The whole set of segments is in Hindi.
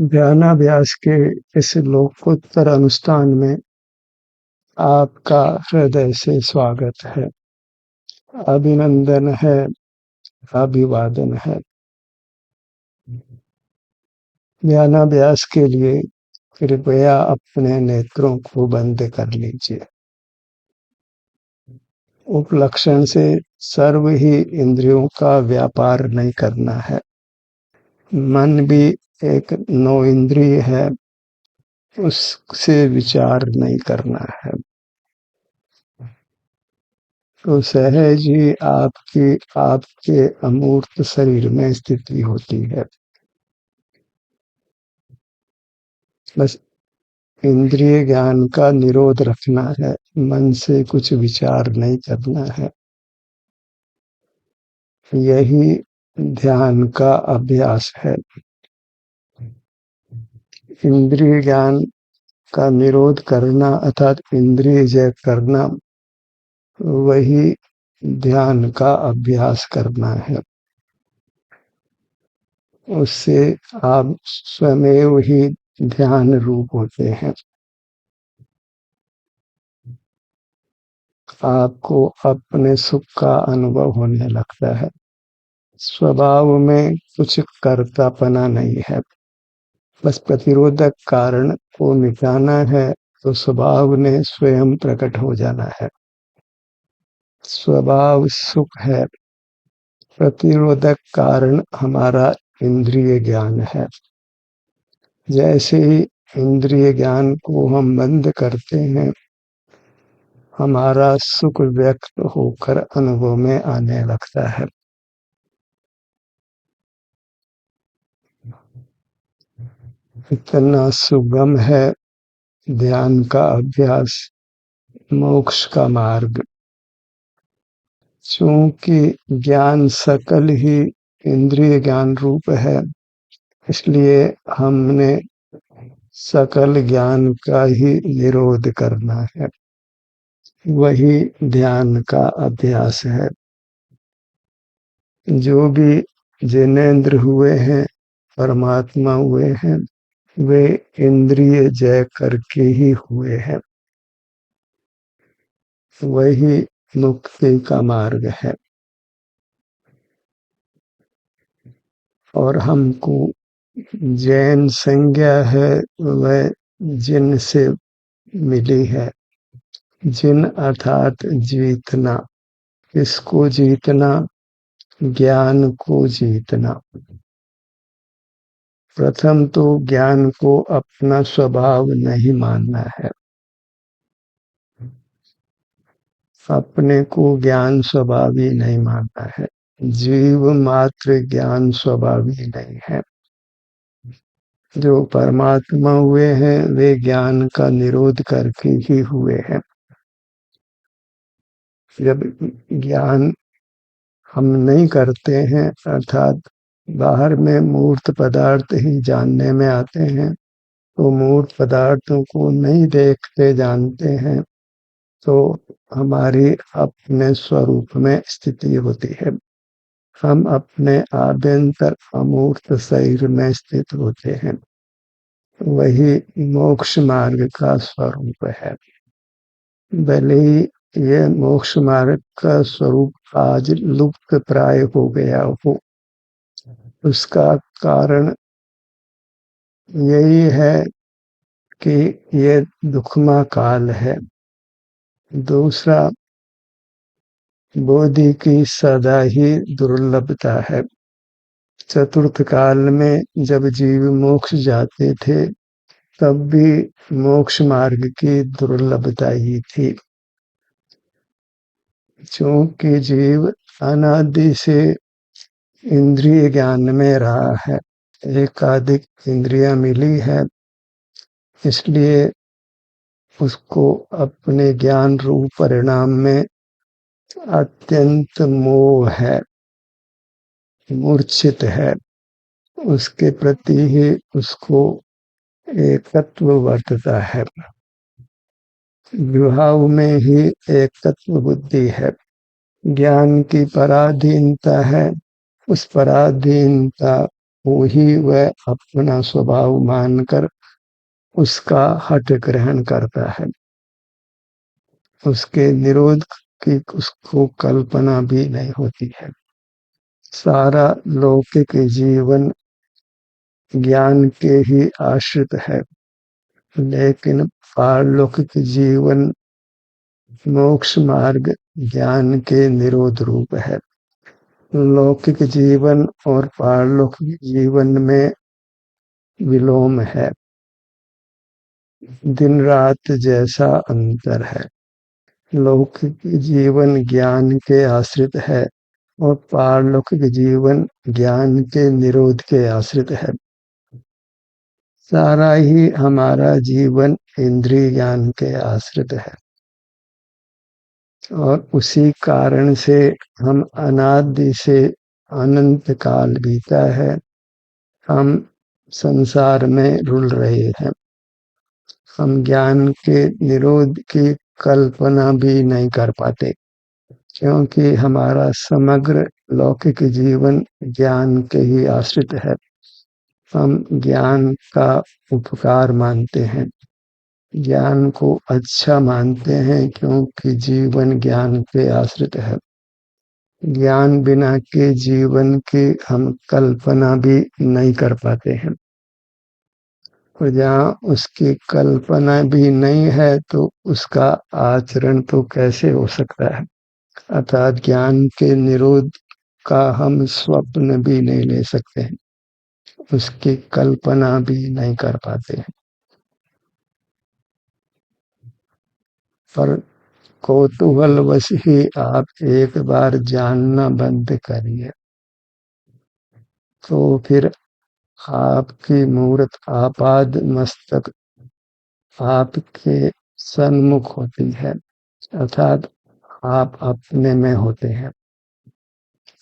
ध्यानाभ्यास के इस लोकोत्तर अनुष्ठान में आपका हृदय से स्वागत है, अभिनंदन है, अभिवादन है। ध्यानाभ्यास के लिए कृपया अपने नेत्रों को बंद कर लीजिए। उपलक्षण से सर्व ही इंद्रियों का व्यापार नहीं करना है। मन भी एक नौ इंद्रिय है, उससे विचार नहीं करना है। तो सहज ही आपके अमूर्त शरीर में स्थिति होती है। बस इंद्रिय ज्ञान का निरोध रखना है, मन से कुछ विचार नहीं करना है। यही ध्यान का अभ्यास है। इंद्रिय ज्ञान का निरोध करना अर्थात इंद्रिय जय करना, वही ध्यान का अभ्यास करना है। उससे आप स्वयं ही ध्यान रूप होते हैं। आपको अपने सुख का अनुभव होने लगता है। स्वभाव में कुछ कर्तापना नहीं है, बस प्रतिरोधक कारण को मिटाना है, तो स्वभाव ने स्वयं प्रकट हो जाना है। स्वभाव सुख है, प्रतिरोधक कारण हमारा इंद्रिय ज्ञान है। जैसे ही इंद्रिय ज्ञान को हम बंद करते हैं, हमारा सुख व्यक्त होकर अनुभव में आने लगता है। इतना सुगम है ध्यान का अभ्यास, मोक्ष का मार्ग। चूंकि ज्ञान सकल ही इंद्रिय ज्ञान रूप है, इसलिए हमने सकल ज्ञान का ही निरोध करना है। वही ध्यान का अभ्यास है। जो भी जिनेंद्र हुए हैं, परमात्मा हुए हैं, वे इंद्रिय जय करके ही हुए हैं। वही मुक्ति का मार्ग है। और हमको जैन संज्ञा है, वह जिन से मिली है। जिन अर्थात जीतना। इसको जीतना, ज्ञान को जीतना। प्रथम तो ज्ञान को अपना स्वभाव नहीं मानना है। अपने को ज्ञान स्वभावी नहीं मानना है। जीव मात्र ज्ञान स्वभावी नहीं है। जो परमात्मा हुए हैं, वे ज्ञान का निरोध करके ही हुए हैं। जब ज्ञान हम नहीं करते हैं, अर्थात बाहर में मूर्त पदार्थ ही जानने में आते हैं, तो मूर्त पदार्थों को नहीं देखते जानते हैं, तो हमारी अपने स्वरूप में स्थिति होती है। हम अपने आभ्यंतर अमूर्त शरीर में स्थित होते हैं। वही मोक्ष मार्ग का स्वरूप है। भले ही ये मोक्ष मार्ग का स्वरूप आज लुप्त प्राय हो गया हो, उसका कारण यही है कि ये दुखमा काल है। दूसरा, बोधि की सदा ही दुर्लभता है। चतुर्थ काल में जब जीव मोक्ष जाते थे, तब भी मोक्ष मार्ग की दुर्लभता ही थी। क्योंकि जीव अनादि से इंद्रिय ज्ञान में रहा है, एकाधिक इंद्रियां मिली है, इसलिए उसको अपने ज्ञान रूप परिणाम में अत्यंत मोह है, मूर्छित है। उसके प्रति ही उसको एकत्व वर्तता है। विभाव में ही एकत्व बुद्धि है। ज्ञान की पराधीनता है। उस पराधीनता वो ही वह अपना स्वभाव मानकर उसका हठ ग्रहण करता है। उसके निरोध की उसको कल्पना भी नहीं होती है। सारा लौकिक जीवन ज्ञान के ही आश्रित है, लेकिन पारलौकिक जीवन मोक्ष मार्ग ज्ञान के निरोध रूप है। लौकिक जीवन और पारलौकिक जीवन में विलोम है, दिन रात जैसा अंतर है। लौकिक जीवन ज्ञान के आश्रित है और पारलौकिक जीवन ज्ञान के निरोध के आश्रित है। सारा ही हमारा जीवन इंद्रिय ज्ञान के आश्रित है और उसी कारण से हम अनादि से अनंत काल बीता है, हम संसार में रुल रहे हैं। हम ज्ञान के निरोध की कल्पना भी नहीं कर पाते, क्योंकि हमारा समग्र लौकिक जीवन ज्ञान के ही आश्रित है। हम ज्ञान का उपकार मानते हैं, ज्ञान को अच्छा मानते हैं, क्योंकि जीवन ज्ञान पे आश्रित है। ज्ञान बिना के जीवन की हम कल्पना भी नहीं कर पाते हैं, और जहाँ उसकी कल्पना भी नहीं है तो उसका आचरण तो कैसे हो सकता है। अर्थात ज्ञान के निरोध का हम स्वप्न भी नहीं ले सकते हैं, उसकी कल्पना भी नहीं कर पाते हैं। पर कौतूहलवश ही आप एक बार जानना बंद करिए, तो फिर आपकी मूरत आपाद मस्तक आपके सन्मुख होती है, अर्थात आप अपने में होते हैं,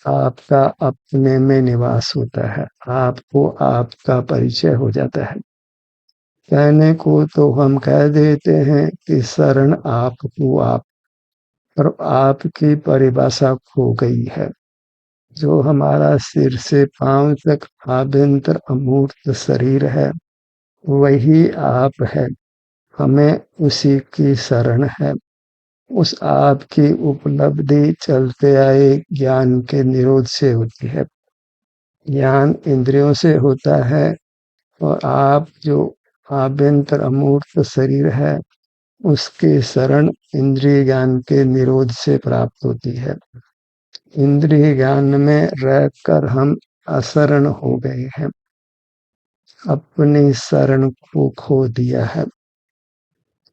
आपका अपने में निवास होता है, आपको आपका परिचय हो जाता है। कहने को तो हम कह देते हैं कि शरण आपको आप, पर आपकी परिभाषा खो गई है। जो हमारा सिर से पांव तक आभ्यंतर अमूर्त शरीर है, वही आप है। हमें उसी की शरण है। उस आप की उपलब्धि चलते आए ज्ञान के निरोध से होती है। ज्ञान इंद्रियों से होता है और आप जो आभ्यंतर अमूर्त शरीर है, उसके शरण इंद्रिय ज्ञान के निरोध से प्राप्त होती है। इंद्रिय ज्ञान में रहकर हम अशरण हो गए हैं, अपनी शरण को खो दिया है।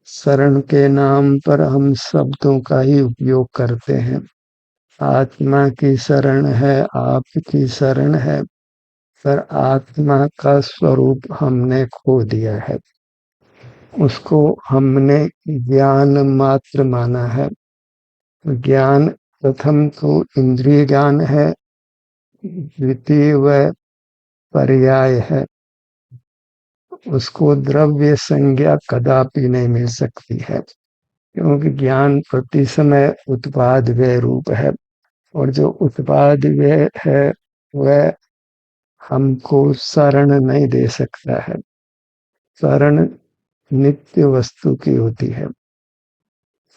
शरण के नाम पर हम शब्दों का ही उपयोग करते हैं। आत्मा की शरण है, आपकी शरण है, पर आत्मा का स्वरूप हमने खो दिया है। उसको हमने ज्ञान मात्र माना है। ज्ञान प्रथम तो इंद्रिय ज्ञान है, द्वितीय वह पर्याय है। उसको द्रव्य संज्ञा कदापि नहीं मिल सकती है, क्योंकि ज्ञान प्रति समय उत्पाद व्यय रूप है, और जो उत्पाद व्यय है वह हमको शरण नहीं दे सकता है। शरण नित्य वस्तु की होती है,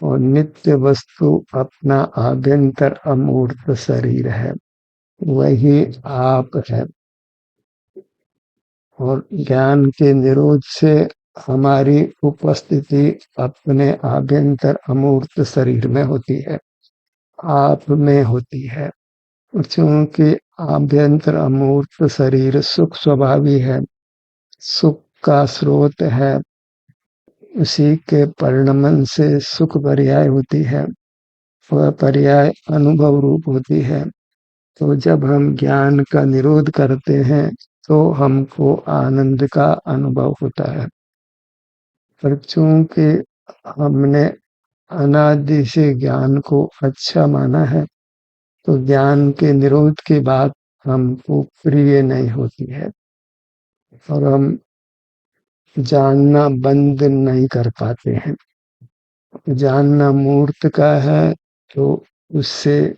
और नित्य वस्तु अपना आभ्यंतर अमूर्त शरीर है, वही आप है। और ज्ञान के निरोध से हमारी उपस्थिति अपने आभ्यंतर अमूर्त शरीर में होती है, आप में होती है। क्योंकि आभ्यंतर अमूर्त शरीर सुख स्वभावी है, सुख का स्रोत है, उसी के परिणमन से सुख पर्याय होती है, वह पर्याय अनुभव रूप होती है। तो जब हम ज्ञान का निरोध करते हैं तो हमको आनंद का अनुभव होता है। पर चूंकि हमने अनादि से ज्ञान को अच्छा माना है, तो ज्ञान के निरोध की बात हमको प्रिय नहीं होती है, और हम जानना बंद नहीं कर पाते हैं। जानना मूर्त का है, तो उससे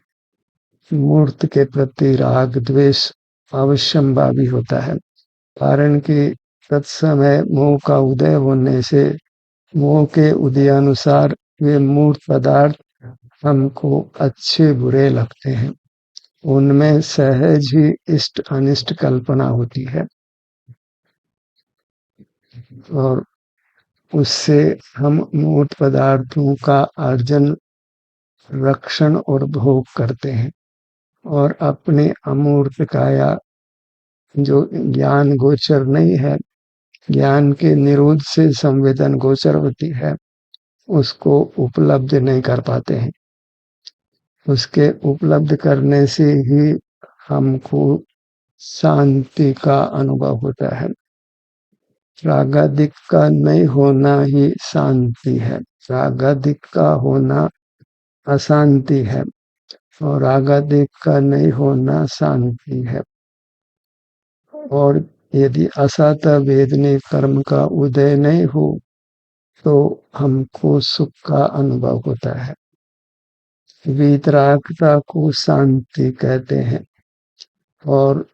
मूर्त के प्रति राग द्वेष अवश्यंभावी होता है, कारण कि तत्समय मोह का उदय होने से मोह के उदयानुसार वे मूर्त पदार्थ हमको अच्छे बुरे लगते हैं। उनमें सहज ही इष्ट अनिष्ट कल्पना होती है और उससे हम मूर्त पदार्थों का अर्जन, रक्षण और भोग करते हैं और अपने अमूर्त काया जो ज्ञान गोचर नहीं है, ज्ञान के निरोध से संवेदन गोचर होती है, उसको उपलब्ध नहीं कर पाते हैं। उसके उपलब्ध करने से ही हमको शांति का अनुभव होता है। रागादिक का नहीं होना ही शांति है, रागादिक का होना अशांति है और रागादिक का नहीं होना शांति है। और यदि असत वेदने कर्म का उदय नहीं हो तो हमको सुख का अनुभव होता है। वीतरागता को शांति कहते हैं और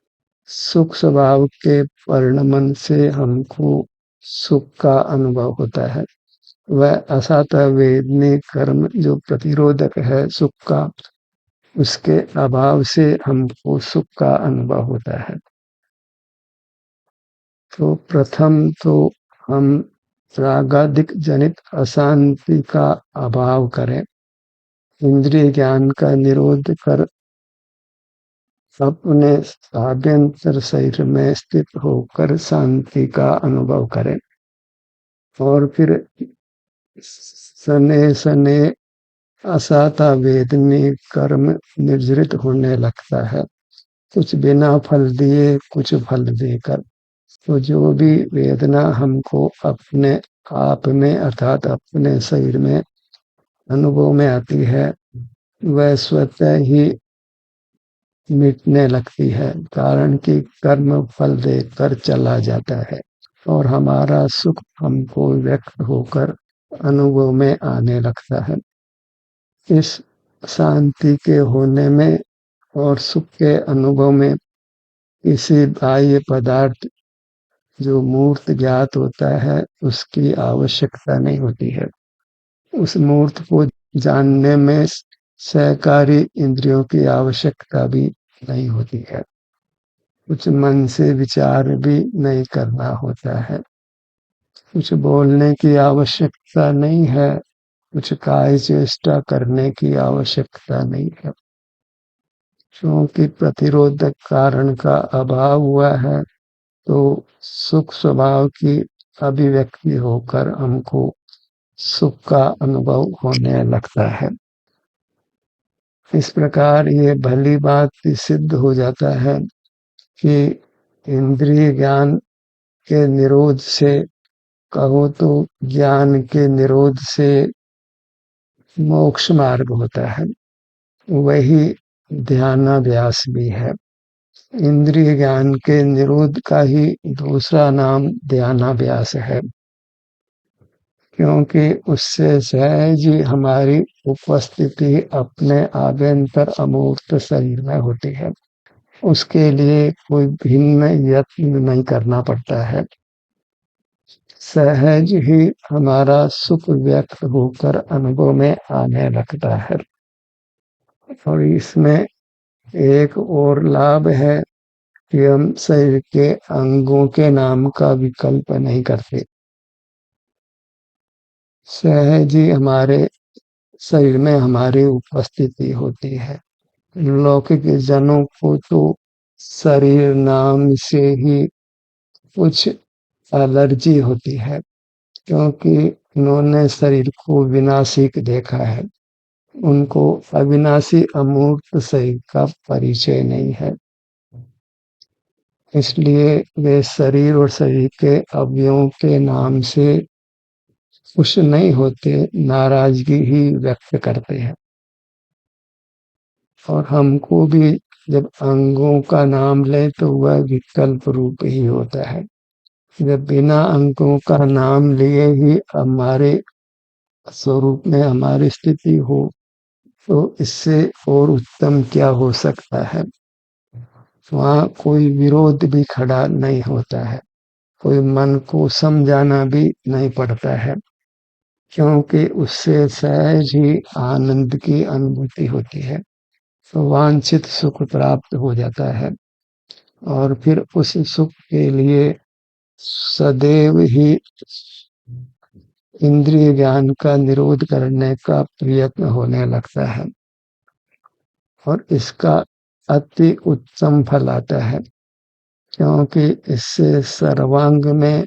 सुख स्वभाव के परिणमन से हमको सुख का अनुभव होता है। वह असत वेदने कर्म जो प्रतिरोधक है सुख का, उसके अभाव से हमको सुख का अनुभव होता है। तो प्रथम तो हम रागादिक जनित अशांति का अभाव करें, इंद्रिय ज्ञान का निरोध कर अपने आभ्यंतर शरीर में स्थित होकर शांति का अनुभव करें और फिर सने सने असाता वेदनी कर्म निर्जरित होने लगता है, कुछ बिना फल दिए कुछ फल देकर। तो जो भी वेदना हमको अपने आप में अर्थात अपने शरीर में अनुभव में आती है वह स्वतः ही मिटने लगती है, कारण कि कर्म फल देकर चला जाता है और हमारा सुख हमको व्यक्त होकर अनुभव में आने लगता है। इस शांति के होने में और सुख के अनुभव में किसी बाह्य पदार्थ जो मूर्त ज्ञात होता है उसकी आवश्यकता नहीं होती है। उस मूर्त को जानने में सहकारी इंद्रियों की आवश्यकता भी नहीं होती है, कुछ मन से विचार भी नहीं करना होता है, कुछ बोलने की आवश्यकता नहीं है, कुछ काय चेष्टा करने की आवश्यकता नहीं है, क्योंकि प्रतिरोधक कारण का अभाव हुआ है तो सुख स्वभाव की अभिव्यक्ति होकर हमको सुख का अनुभव होने लगता है। इस प्रकार ये भली बात सिद्ध हो जाता है कि इंद्रिय ज्ञान के निरोध से, कहो तो ज्ञान के निरोध से मोक्ष मार्ग होता है, वही ध्यानाभ्यास भी है। इंद्रिय ज्ञान के निरोध का ही दूसरा नाम ध्यानाभ्यास है, क्योंकि उससे सहज ही हमारी उपस्थिति अपने आभ्यंतर अमूर्त शरीर में होती है, उसके लिए कोई भिन्न यत्न नहीं करना पड़ता है, सहज ही हमारा सुख व्यक्त होकर अनुभव में आने लगता है। और इसमें एक और लाभ है कि हम शरीर के अंगों के नाम का विकल्प नहीं करते, सहज ही हमारे शरीर में हमारी उपस्थिति होती है। लौकिक जनों को तो शरीर नाम से ही कुछ एलर्जी होती है, क्योंकि उन्होंने शरीर को विनाशी देखा है, उनको अविनाशी अमूर्त शरीर का परिचय नहीं है, इसलिए वे शरीर और शरीर के अवयवों के नाम से खुश नहीं होते, नाराजगी ही व्यक्त करते हैं। और हमको भी जब अंगों का नाम ले तो वह विकल्प रूप ही होता है, जब बिना अंगों का नाम लिए ही हमारे स्वरूप में हमारी स्थिति हो तो इससे और उत्तम क्या हो सकता है। वहाँ कोई विरोध भी खड़ा नहीं होता है, कोई मन को समझाना भी नहीं पड़ता है, क्योंकि उससे सहज ही आनंद की अनुभूति होती है। तो वांछित सुख प्राप्त हो जाता है और फिर उस सुख के लिए सदैव ही इंद्रिय ज्ञान का निरोध करने का प्रयत्न होने लगता है और इसका अति उत्तम फल आता है, क्योंकि इससे सर्वांग में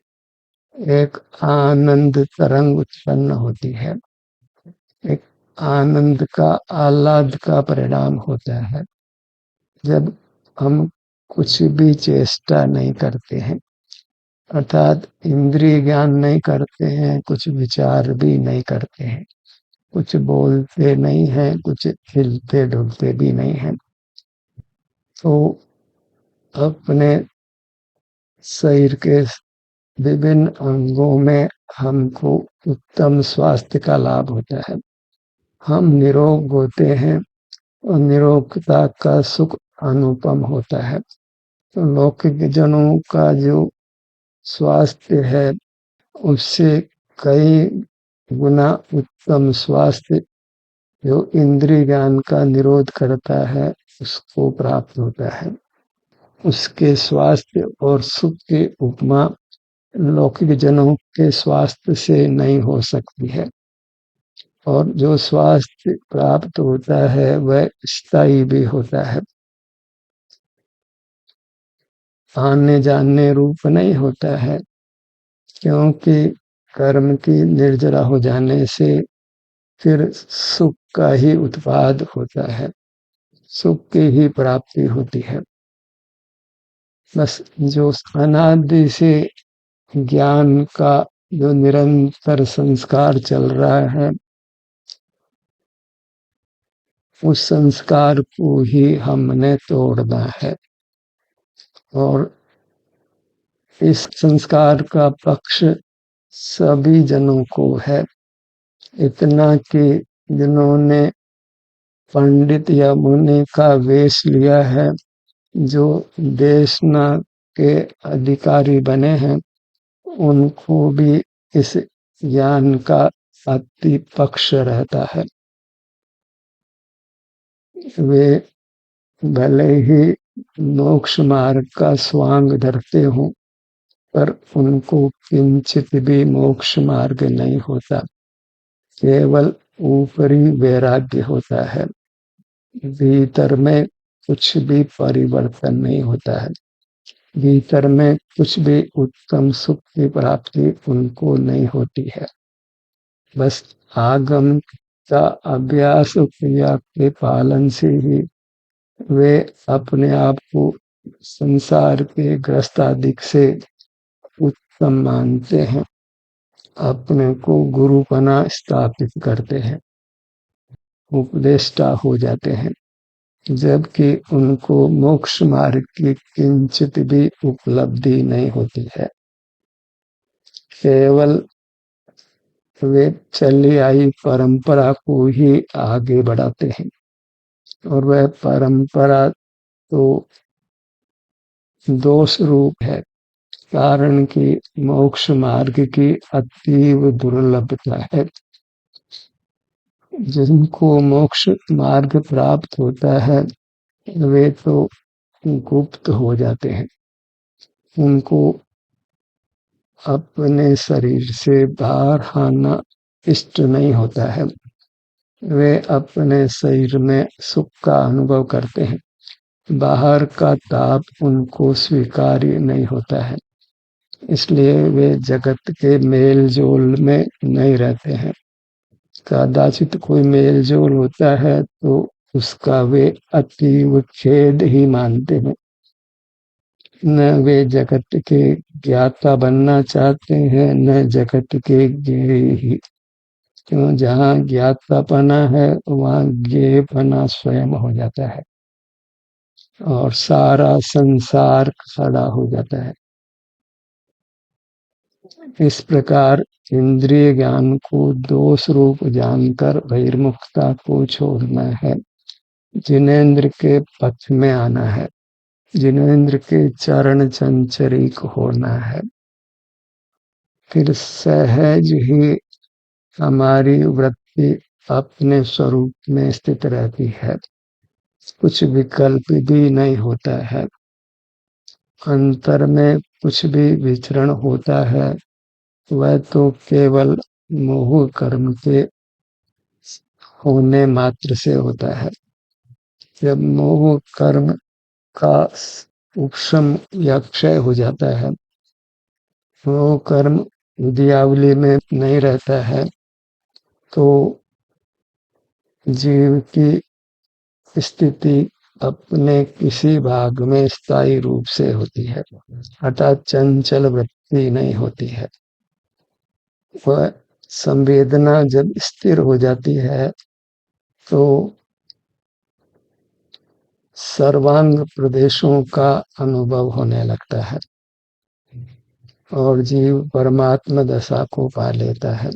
एक आनंद तरंग उत्पन्न होती है, एक आनंद का आह्लाद का परिणाम होता है। जब हम कुछ भी चेष्टा नहीं करते हैं, अर्थात इंद्रिय ज्ञान नहीं करते हैं, कुछ विचार भी नहीं करते हैं, कुछ बोलते नहीं हैं, कुछ हिलते डुलते भी नहीं हैं, तो अपने शरीर के विभिन्न अंगों में हमको उत्तम स्वास्थ्य का लाभ होता है। हम निरोग होते हैं और निरोगता का सुख अनुपम होता है। तो लौकिक जनों का जो स्वास्थ्य है उससे कई गुना उत्तम स्वास्थ्य जो इंद्रिय ज्ञान का निरोध करता है उसको प्राप्त होता है। उसके स्वास्थ्य और सुख की उपमा लौकिक जनों के स्वास्थ्य से नहीं हो सकती है, और जो स्वास्थ्य प्राप्त होता है वह स्थायी भी होता है, आने जाने रूप नहीं होता है, क्योंकि कर्म की निर्जरा हो जाने से फिर सुख का ही उत्पाद होता है, सुख की ही प्राप्ति होती है। बस जो अनादि से ज्ञान का जो निरंतर संस्कार चल रहा है उस संस्कार को ही हमने तोड़ना है, और इस संस्कार का पक्ष सभी जनों को है। इतना कि जिन्होंने पंडित या मुनि का वेश लिया है, जो देशना के अधिकारी बने हैं, उनको भी इस ज्ञान का अति पक्ष रहता है। वे भले ही मोक्ष मार्ग का स्वांग धरते हों, पर उनको किंचित भी मोक्ष मार्ग नहीं होता, केवल ऊपरी वैराग्य होता है, भीतर में कुछ भी परिवर्तन नहीं होता है, भीतर में कुछ भी उत्तम सुख की प्राप्ति उनको नहीं होती है। बस आगम का अभ्यास क्रिया के पालन से ही वे अपने आप को संसार के ग्रस्तादिक से उत्तम मानते हैं, अपने को गुरुपना स्थापित करते हैं, उपदेष्टा हो जाते हैं, जबकि उनको मोक्ष मार्ग की किंचित भी उपलब्धि नहीं होती है। केवल वे चली आई परंपरा को ही आगे बढ़ाते हैं, और वह परंपरा तो दोष रूप है, कारण कि मोक्ष मार्ग की अतीव दुर्लभता है। जिनको मोक्ष मार्ग प्राप्त होता है वे तो गुप्त हो जाते हैं, उनको अपने शरीर से बाहर आना इष्ट नहीं होता है, वे अपने शरीर में सुख का अनुभव करते हैं, बाहर का ताप उनको स्वीकार्य नहीं होता है, इसलिए वे जगत के मेल जोल में नहीं रहते हैं। कदाचित कोई मेल जोल होता है तो उसका वे अतीव खेद ही मानते हैं, न वे जगत के ज्ञाता बनना चाहते हैं, न जगत के ज्ञेय ही, क्यों जहाँ ज्ञातापना है वहाँ ज्ञेयपना स्वयं हो जाता है और सारा संसार खड़ा हो जाता है। इस प्रकार इंद्रिय ज्ञान को दोष रूप जानकर बहिर्मुखता को छोड़ना है, जिनेंद्र के पथ में आना है, जिनेंद्र के चरण चंचरिक होना है। फिर सहज ही हमारी वृत्ति अपने स्वरूप में स्थित रहती है, कुछ विकल्प भी नहीं होता है। अंतर में कुछ भी विचरण होता है वह तो केवल मोह कर्म के होने मात्र से होता है। जब मोह कर्म का उपशम या क्षय हो जाता है, मोह कर्म विद्यावली में नहीं रहता है, तो जीव की स्थिति अपने किसी भाग में स्थायी रूप से होती है, अर्थात चंचल वृत्ति नहीं होती है। वह संवेदना जब स्थिर हो जाती है तो सर्वांग प्रदेशों का अनुभव होने लगता है और जीव परमात्म दशा को पा लेता है।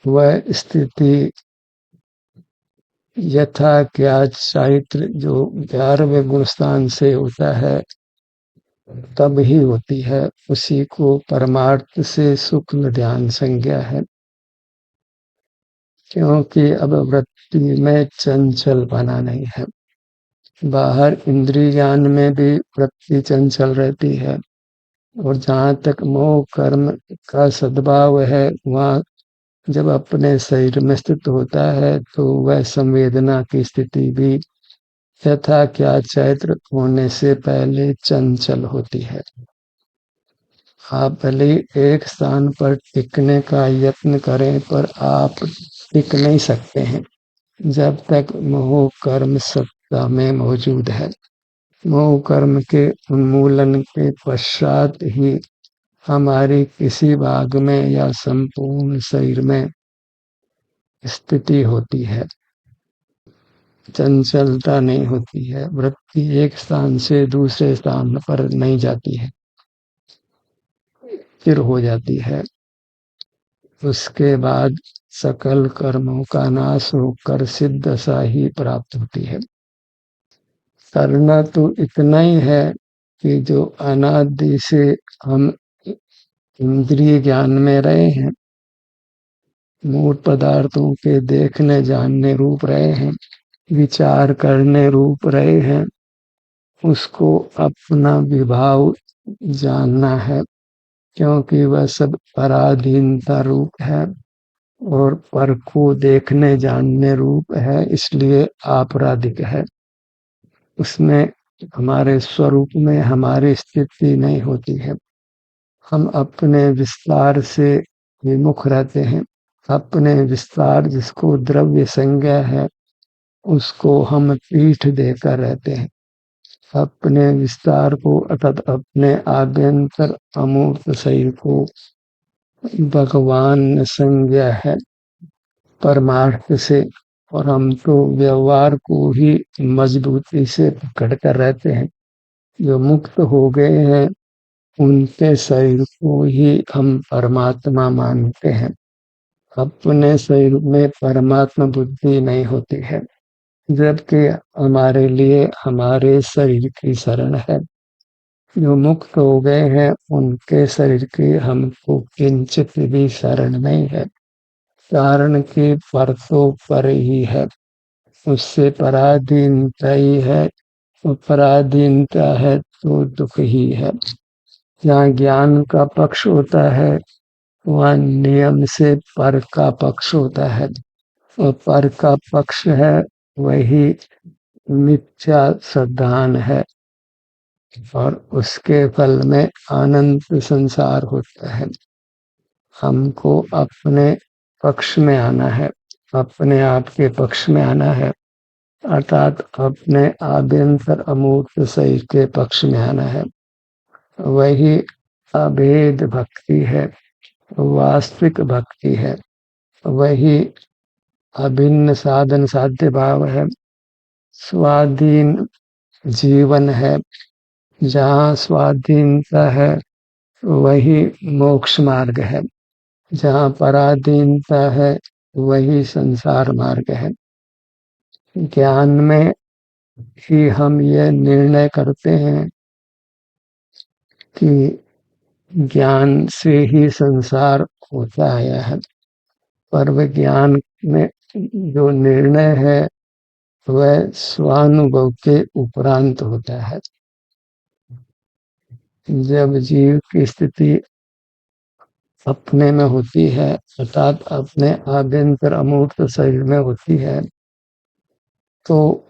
वह स्थिति यथा क्या चारित्र जो 11वें गुणस्थान से होता है तब ही होती है, उसी को परमार्थ से सूक्ष्म ध्यान संज्ञा है। क्योंकि अब वृत्ति में चंचल बना नहीं है। बाहर इंद्रिय ज्ञान में भी वृत्ति चंचल रहती है और जहाँ तक मोह कर्म का सद्भाव है वहाँ जब अपने शरीर में स्थित होता है तो वह संवेदना की स्थिति भी यथा क्या चैत्र होने से पहले चंचल होती है। आप भले एक स्थान पर टिकने का यत्न करें पर आप टिक नहीं सकते हैं जब तक मोह कर्म सत्ता में मौजूद है। मोह कर्म के उन्मूलन के पश्चात ही हमारी किसी भाग में या संपूर्ण शरीर में स्थिति होती है, चंचलता नहीं होती है। वृत्ति एक स्थान से दूसरे स्थान पर नहीं जाती है, स्थिर हो जाती है। उसके बाद सकल कर्मों का नाश होकर सिद्ध दशा ही प्राप्त होती है। करना तो इतना ही है कि जो अनादि से हम इंद्रिय ज्ञान में रहे हैं, मूल पदार्थों के देखने जानने रूप रहे हैं, विचार करने रूप रहे हैं, उसको अपना विभाव जानना है। क्योंकि वह सब पराधीनता रूप है और पर को देखने जानने रूप है, इसलिए आपराधिक है। उसमें हमारे स्वरूप में हमारी स्थिति नहीं होती है। हम अपने विस्तार से विमुख रहते हैं। अपने विस्तार जिसको द्रव्य संज्ञा है उसको हम पीठ देकर रहते हैं। अपने विस्तार को अर्थात अपने आभ्यंतर अमूर्त शरीर को भगवान संज्ञा है परमार्थ से, और हम तो व्यवहार को ही मजबूती से पकड़ कर रहते हैं। जो मुक्त हो गए हैं उनके शरीर को ही हम परमात्मा मानते हैं। अपने शरीर में परमात्मा बुद्धि नहीं होती है, जबकि हमारे लिए हमारे शरीर की शरण है। जो मुक्त हो गए हैं उनके शरीर की हमको किंचित भी शरण नहीं है, कारण कि पर तो पर ही है, उससे पराधीनता ही है, और पराधीनता है तो दुख ही है। जहाँ ज्ञान का पक्ष होता है वहाँ नियम से पर का पक्ष होता है, और पर का पक्ष है वही मिथ्या सिद्धांत है और उसके फल में अनंत संसार होता है। हमको अपने पक्ष में आना है, अपने आप के पक्ष में आना है, अर्थात अपने आभ्यंतर अमूर्त शरीर के पक्ष में आना है। वही अभेद भक्ति है, वास्तविक भक्ति है, वही अभिन्न साधन साध्य भाव है, स्वाधीन जीवन है। जहाँ स्वाधीनता है वही मोक्ष मार्ग है, जहाँ पराधीनता है वही संसार मार्ग है। ज्ञान में कि हम ये निर्णय करते हैं कि ज्ञान से ही संसार होता आया है, पर विज्ञान में जो निर्णय है वह स्वानुभव के उपरांत होता है। जब जीव की स्थिति अपने में होती है, अर्थात अपने आभ्यंतर अमूर्त शरीर में होती है, तो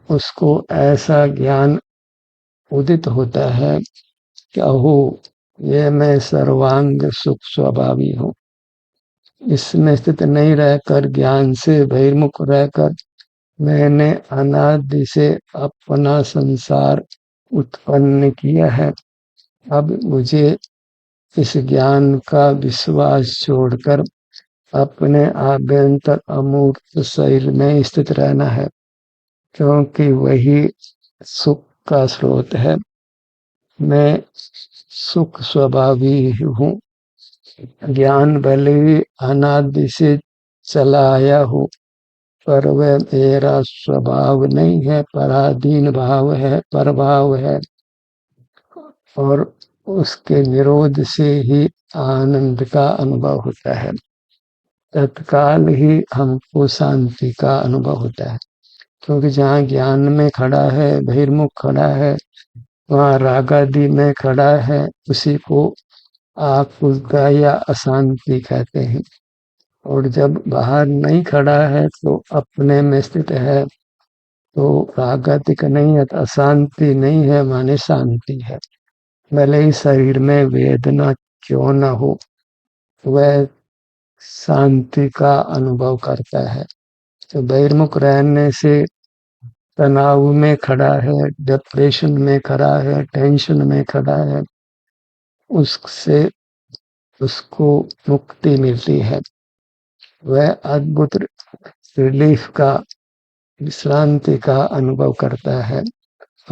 उसको ऐसा ज्ञान उदित होता है कि अहो, ये मैं सर्वांग सुख स्वभावी हूँ। इसमें स्थित नहीं रहकर, ज्ञान से बहिर्मुख रहकर मैंने अनादि से अपना संसार उत्पन्न किया है। अब मुझे इस ज्ञान का विश्वास छोड़कर अपने आभ्यंतर अमूर्त शरीर में स्थित रहना है, क्योंकि वही सुख का स्रोत है। मैं सुख स्वभावी हूँ। ज्ञान भले ही अनादि से चला आया हो, पर वह मेरा स्वभाव नहीं है, पराधीन भाव है, प्रभाव है, और उसके निरोध से ही आनंद का अनुभव होता है। तत्काल ही हमको शांति का अनुभव होता है, क्योंकि जहाँ ज्ञान में खड़ा है, बहिर्मुख खड़ा है, वहाँ रागादि में खड़ा है, उसी को आकुलता या अशांति कहते हैं। और जब बाहर नहीं खड़ा है तो अपने में स्थित है, तो रागादिक नहीं है, तो अशांति नहीं है, माने शांति है। भले ही शरीर में वेदना क्यों न हो, वह शांति का अनुभव करता है। तो बहिर्मुख रहने से तनाव में खड़ा है, डिप्रेशन में खड़ा है, टेंशन में खड़ा है, उससे उसको मुक्ति मिलती है। वह अद्भुत रिलीफ का, विश्रांति का अनुभव करता है,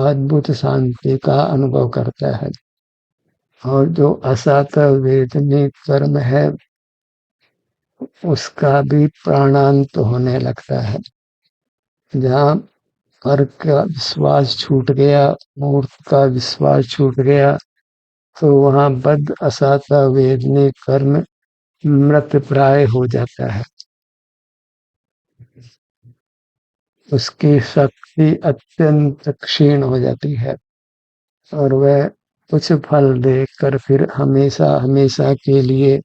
अद्भुत शांति का अनुभव करता है। और जो असात वेदनी कर्म है, उसका भी प्राणांत होने लगता है। जहाँ पर का विश्वास छूट गया, मूर्त का विश्वास छूट गया, तो वहाँ बद्ध असात वेदनी कर्म मृत प्राय हो जाता है। उसकी शक्ति अत्यंत क्षीण हो जाती है, और वह कुछ फल देखकर फिर हमेशा हमेशा के लिए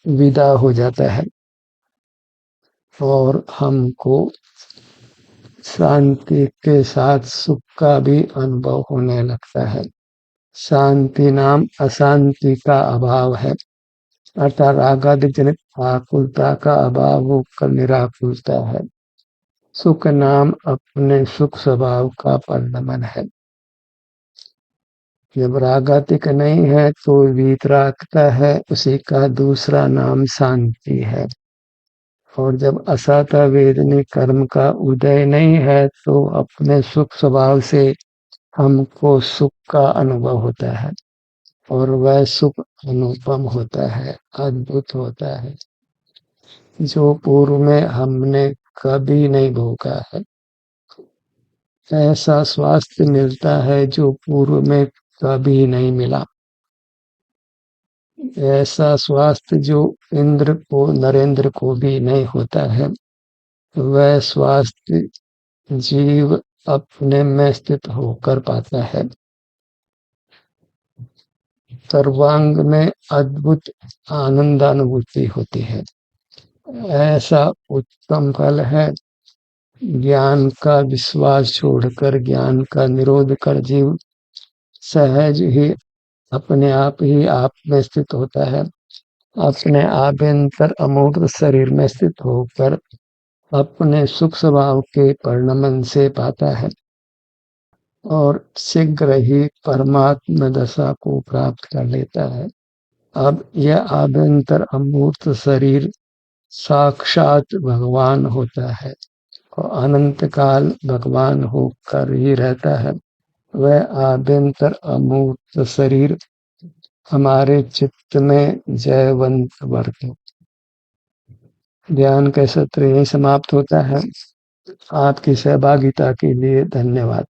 विदा हो जाता है, और हमको शांति के साथ सुख का भी अनुभव होने लगता है। शांति नाम अशांति का अभाव है, अर्थात रागादि जनित आकुलता का अभाव होकर निराकुलता है। सुख नाम अपने सुख स्वभाव का परिणमन है। जब रागातिक नहीं है तो वीतरागता है, उसी का दूसरा नाम शांति है। और जब असाता वेदनी कर्म का उदय नहीं है, तो अपने सुख स्वभाव से हमको सुख का अनुभव होता है, और वह सुख अनुपम होता है, अद्भुत होता है, जो पूर्व में हमने कभी नहीं भोगा है। ऐसा स्वास्थ्य मिलता है जो पूर्व में कभी नहीं मिला। ऐसा स्वास्थ्य जो इंद्र को, नरेंद्र को भी नहीं होता है। वह स्वास्थ्य जीव अपने में स्थित होकर पाता है। सर्वांग में अद्भुत आनंदानुभूति होती है। ऐसा उत्तम फल है। ज्ञान का विश्वास छोड़कर, ज्ञान का निरोध कर जीव सहज ही अपने आप में स्थित होता है। अपने आभ्यंतर अमूर्त शरीर में स्थित होकर अपने सुख स्वभाव के परिणमन से पाता है, और शीघ्र ही परमात्म दशा को प्राप्त कर लेता है। अब यह आभ्यंतर अमूर्त शरीर साक्षात भगवान होता है, और अनंत काल भगवान होकर ही रहता है। वह आभ्यंतर अमूर्त शरीर हमारे चित्त में जयवंत वर्त। ध्यान का सत्र यही समाप्त होता है। आपकी सहभागिता के लिए धन्यवाद।